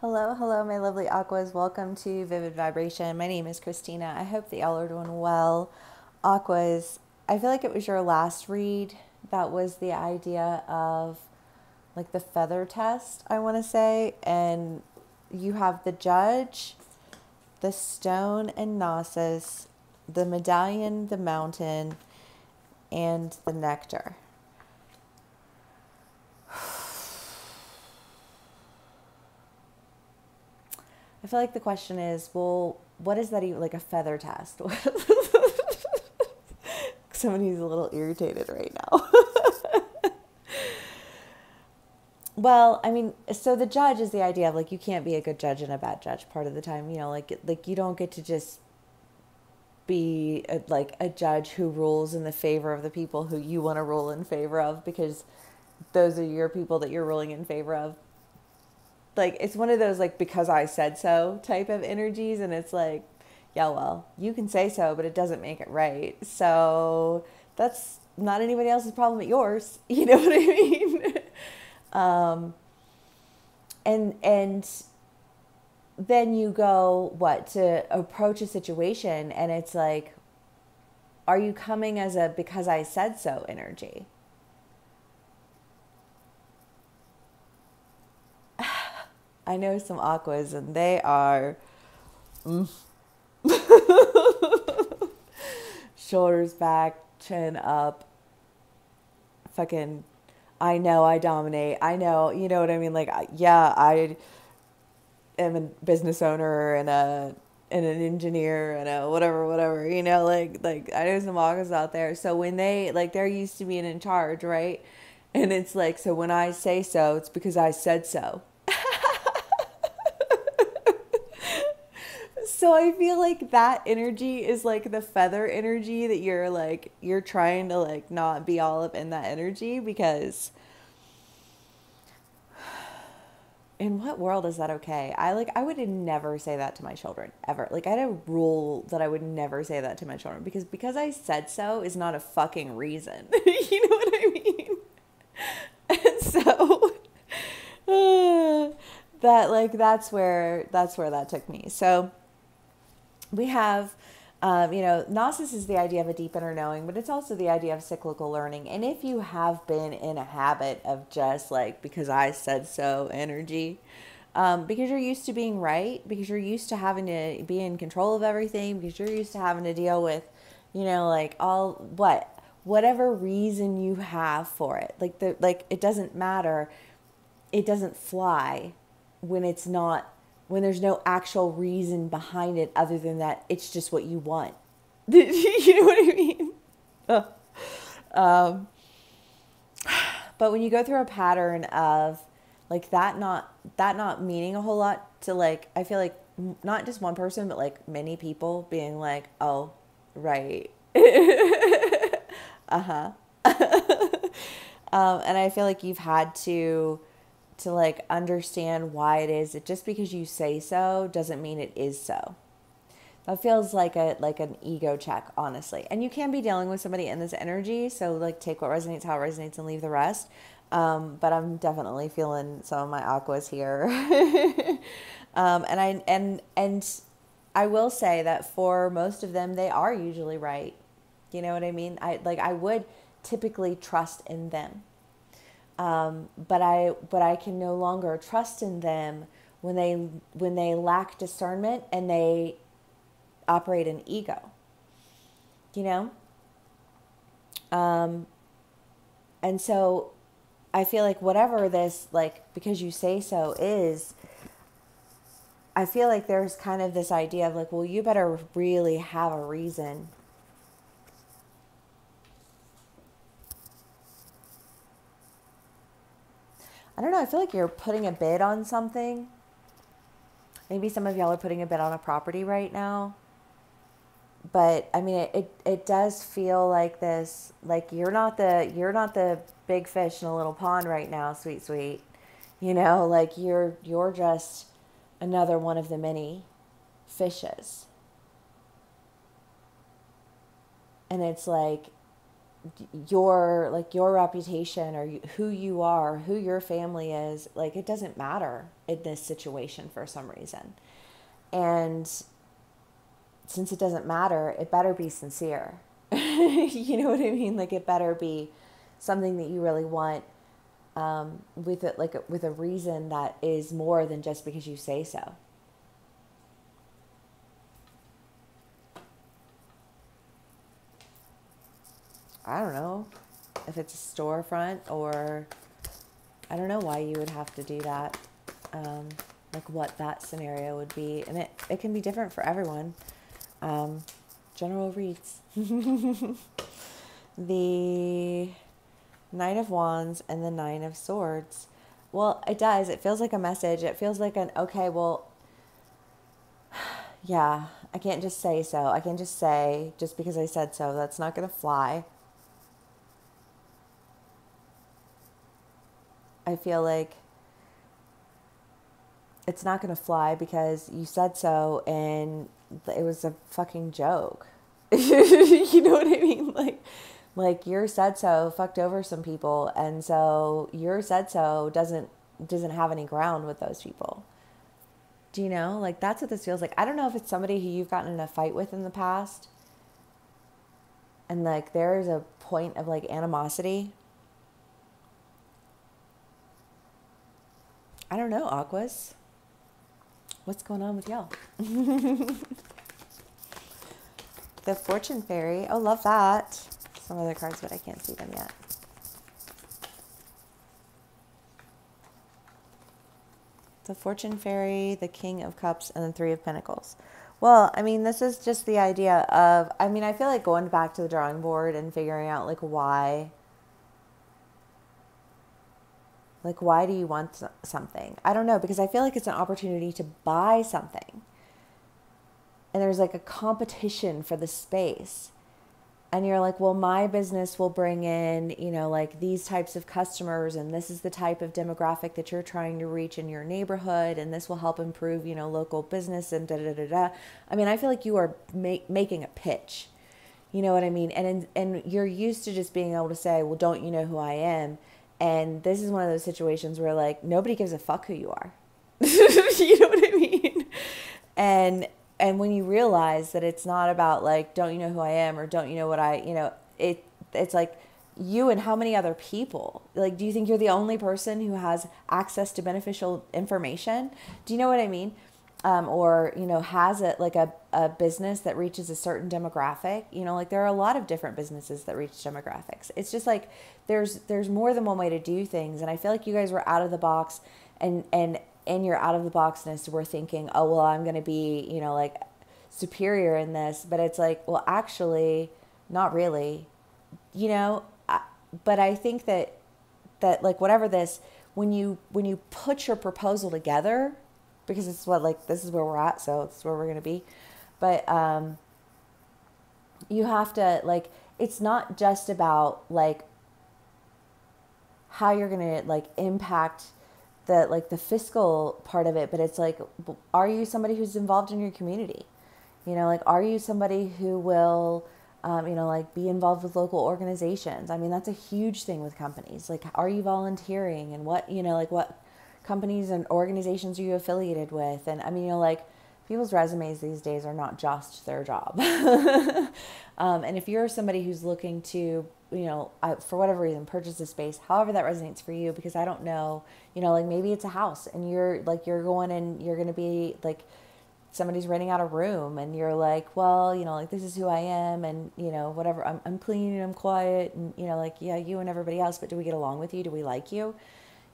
Hello, hello, my lovely Aquas. Welcome to Vivid Vibration. My name is Christina. I hope that y'all are doing well. Aquas, I feel like it was your last read that was the idea of like the feather test, I want to say. And you have the judge, the stone and Gnosis, the medallion, the mountain, and the nectar. I feel like the question is, well, what is that even like a feather test? Somebody's a little irritated right now. Well, I mean, so the judge is the idea of like you can't be a good judge and a bad judge part of the time, like you don't get to just be like a judge who rules in the favor of the people who you want to rule in favor of because those are your people that you're ruling in favor of. Like it's one of those like because I said so type of energies, and it's like, yeah, well, you can say so, but it doesn't make it right. So that's not anybody else's problem but yours. You know what I mean? And then you go what to approach a situation, and it's like, are you coming as a because I said so energy? I know some aquas, and they are shoulders back, chin up, fucking. I know I dominate. I know, you know what I mean? Like, yeah, I am a business owner and an engineer and a whatever, like I know some August out there. So when they like they're used to being in charge, right? And it's like, so when I say so, it's because I said so. So I feel like that energy is like the feather energy that you're trying to like not be all up in that energy because in what world is that okay? I would never say that to my children ever. Like I had a rule that I would never say that to my children because I said so is not a fucking reason. You know what I mean? And so that like that's where that took me. So we have Gnosis is the idea of a deep inner knowing, but it's also the idea of cyclical learning. And if you have been in a habit of just like, because I said so energy, because you're used to being right, because you're used to having to be in control of everything, because you're used to having to deal with, like whatever reason you have for it. Like it doesn't matter. It doesn't fly when it's not when there's no actual reason behind it other than that it's just what you want. You know what I mean? But when you go through a pattern of like that not meaning a whole lot to like, I feel like not just one person, but like many people being like, oh, right. Uh-huh. And I feel like you've had to like understand why it is that just because you say so doesn't mean it is so. That feels like an ego check, honestly. And you can be dealing with somebody in this energy, so like take what resonates, how it resonates, and leave the rest. But I'm definitely feeling some of my aquas here. And I will say that for most of them, they are usually right. You know what I mean? I would typically trust in them. But I can no longer trust in them when they lack discernment and they operate in ego, you know? And so I feel like whatever this, like, because you say so is, I feel like there's kind of this idea of like, well, you better really have a reason. I don't know. I feel like you're putting a bid on something. Maybe some of y'all are putting a bid on a property right now. But I mean, it does feel like this, like you're not the big fish in a little pond right now, sweet, sweet. Like you're just another one of the many fishes. And it's like your like your reputation or who you are, who your family is, like it doesn't matter in this situation for some reason. And since it doesn't matter, it better be sincere. You know what I mean? Like it better be something that you really want, with it, like with a reason that is more than just because you say so. I don't know if it's a storefront, or I don't know why you would have to do that. Like what that scenario would be. And it can be different for everyone. General reads. The Knight of Wands and the Nine of Swords. Well, it does. It feels like a message. It feels like an, okay, well, yeah, I can't just say so. I can just say, just because I said so, that's not going to fly. I feel like it's not going to fly because you said so and it was a fucking joke. You know what I mean? Like your said so fucked over some people, and so your said so doesn't have any ground with those people. Do you know? Like that's what this feels like. I don't know if it's somebody who you've gotten in a fight with in the past, and like there's a point of like animosity. I don't know, Aquas. What's going on with y'all? The Fortune Fairy. Oh, love that. Some other cards, but I can't see them yet. The Fortune Fairy, the King of Cups, and the Three of Pentacles. Well, I mean, this is just the idea of, I mean, I feel like going back to the drawing board and figuring out like why do you want something? I don't know, because I feel like it's an opportunity to buy something. And there's like a competition for the space. And you're like, well, my business will bring in, you know, like these types of customers, and this is the type of demographic that you're trying to reach in your neighborhood, and this will help improve, you know, local business and da da da da. I mean, I feel like you are making a pitch. You know what I mean? And you're used to just being able to say, well, don't you know who I am? And this is one of those situations where like nobody gives a fuck who you are. You know what I mean? And when you realize that it's not about like, don't you know who I am, or don't you know what I, you know, it's like you and how many other people. Like, do you think you're the only person who has access to beneficial information? Do you know what I mean? Or, you know, has it like a business that reaches a certain demographic, you know, like there are a lot of different businesses that reach demographics. It's just like, there's more than one way to do things. And I feel like you guys were out of the box, and in your out of the boxness, we're thinking, oh, well, I'm going to be, you know, like superior in this, but it's like, well, actually not really, you know, but I think that like whatever this, when you put your proposal together, because it's what, like, this is where we're at, so it's where we're going to be. But you have to, like, it's not just about, like, how you're going to, like, impact the, like, the fiscal part of it, but it's like, are you somebody who's involved in your community? You know, like, are you somebody who will, you know, like, be involved with local organizations? I mean, that's a huge thing with companies. Like, are you volunteering, and what, you know, like, what companies and organizations are you affiliated with? And I mean, you know, like, people's resumes these days are not just their job. And if you're somebody who's looking to, you know, for whatever reason, purchase a space, however that resonates for you, because I don't know, you know, like maybe it's a house and you're going and you're going to be like, somebody's renting out a room and you're like, well, you know, like, this is who I am, and, you know, whatever, I'm clean and I'm quiet, and, you know, like, yeah, you and everybody else, but do we get along with you? Do we like you?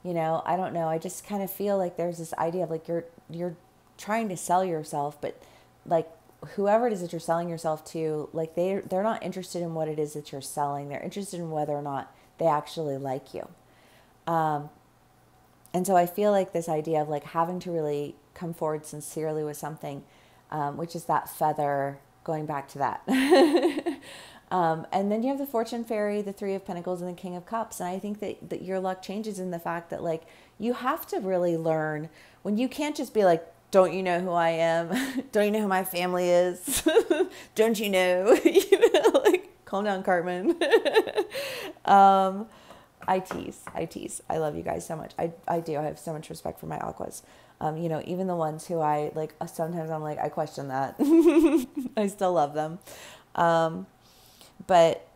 You know, I don't know. I just kind of feel like there's this idea of like you're trying to sell yourself, but like whoever it is that you're selling yourself to, like they're not interested in what it is that you're selling. They're interested in whether or not they actually like you. And so I feel like this idea of like having to really come forward sincerely with something, which is that feather, going back to that. And then you have the Fortune Fairy, the Three of Pentacles, and the King of Cups. And I think that your luck changes in the fact that like you have to really learn, when you can't just be like, don't you know who I am? Don't you know who my family is? Don't you know? You know, like, Calm down, Cartman. um, I tease. I love you guys so much. I do. I have so much respect for my aquas. You know, even the ones who I like, sometimes I'm like, I question that. I still love them. But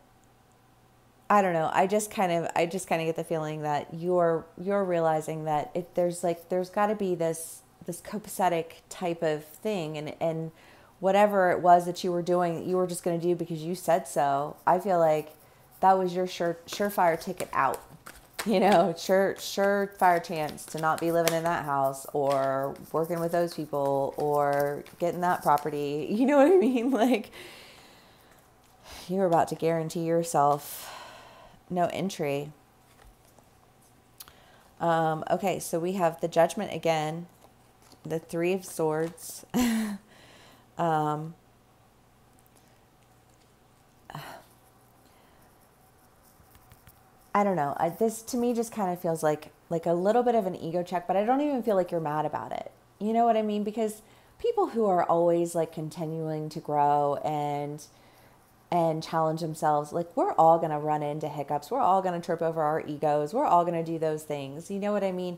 I don't know. I just kind of get the feeling that you're realizing that there's got to be this copacetic type of thing, and whatever it was that you were doing, you were just going to do because you said so. I feel like that was your surefire ticket out. You know, surefire chance to not be living in that house or working with those people or getting that property. You know what I mean? Like, you're about to guarantee yourself no entry. Okay, so we have the Judgment again, the Three of Swords. I don't know. This to me just kind of feels like a little bit of an ego check, but I don't even feel like you're mad about it. You know what I mean? Because people who are always like continuing to grow and challenge themselves, like, we're all going to run into hiccups. We're all going to trip over our egos. We're all going to do those things. You know what I mean?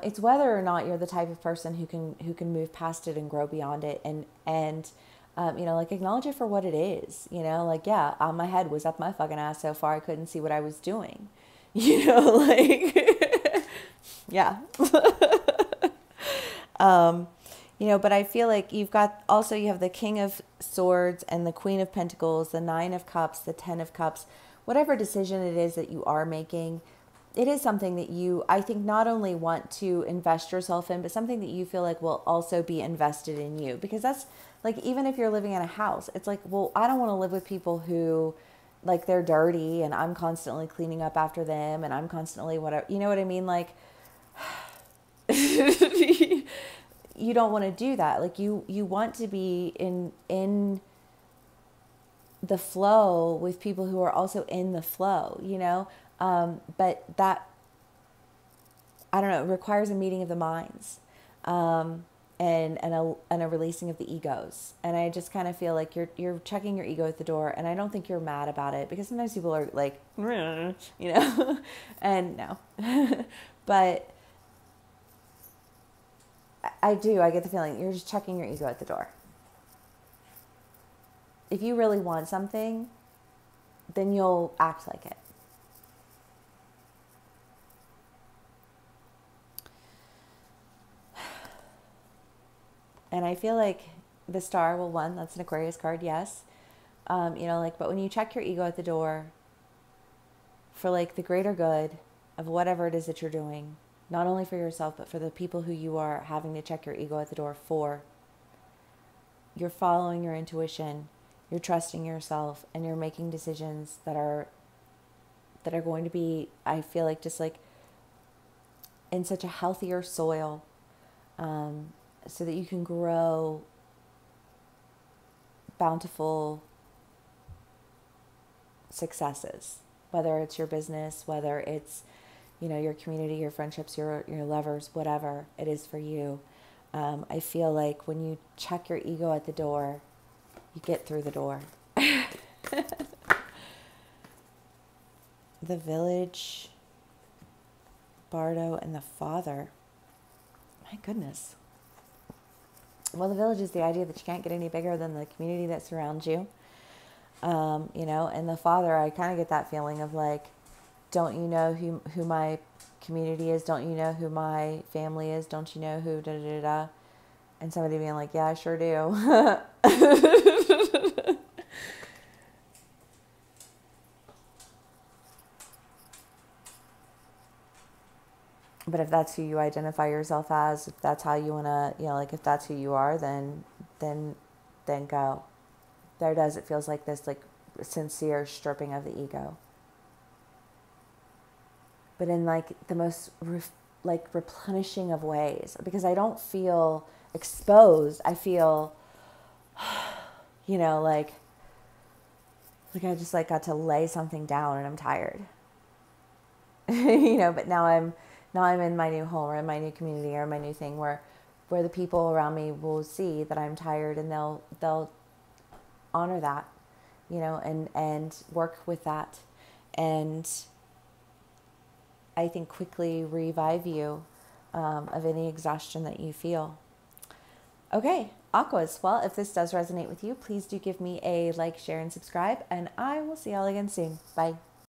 It's whether or not you're the type of person who can move past it and grow beyond it and you know, like, acknowledge it for what it is. You know, like, yeah, my head was up my fucking ass so far I couldn't see what I was doing. You know, like, yeah. You know, but I feel like you have the King of Swords and the Queen of Pentacles, the Nine of Cups, the Ten of Cups. Whatever decision it is that you are making, it is something that you, I think, not only want to invest yourself in, but something that you feel like will also be invested in you. Because that's, like, even if you're living in a house, it's like, well, I don't want to live with people who, like, they're dirty and I'm constantly cleaning up after them and I'm constantly whatever. You know what I mean? Like, you don't want to do that. Like, you want to be in the flow with people who are also in the flow, you know? But that, I don't know, it requires a meeting of the minds, and a releasing of the egos. And I just kind of feel like you're checking your ego at the door, and I don't think you're mad about it, because sometimes people are like, you know, and no, but I get the feeling you're just checking your ego at the door. If you really want something, then you'll act like it. And I feel like the Star, well, one, that's an Aquarius card, yes. You know, like, but when you check your ego at the door for, like, the greater good of whatever it is that you're doing, not only for yourself, but for the people who you are having to check your ego at the door for, you're following your intuition, you're trusting yourself, and you're making decisions that are going to be, I feel like, just like in such a healthier soil, so that you can grow bountiful successes, whether it's your business, whether it's, you know, your community, your friendships, your lovers, whatever it is for you. I feel like when you check your ego at the door, you get through the door. The Village, Bardo, and the Father. My goodness. Well, the Village is the idea that you can't get any bigger than the community that surrounds you. You know, and the Father, I kind of get that feeling of like, don't you know who my community is? Don't you know who my family is? Don't you know who da-da-da-da? And somebody being like, yeah, I sure do. But if that's who you identify yourself as, if that's how you want to, you know, like, if that's who you are, then go. It feels like this, like, sincere stripping of the ego. But in, like, the most, replenishing of ways. Because I don't feel exposed. I feel, you know, like I just, like, got to lay something down and I'm tired. You know, but now I'm in my new home, or in my new community, or my new thing where the people around me will see that I'm tired, and they'll honor that. and work with that. And I think quickly revive you of any exhaustion that you feel. Okay, Aquas. Well, if this does resonate with you, please do give me a like, share, and subscribe. And I will see y'all again soon. Bye.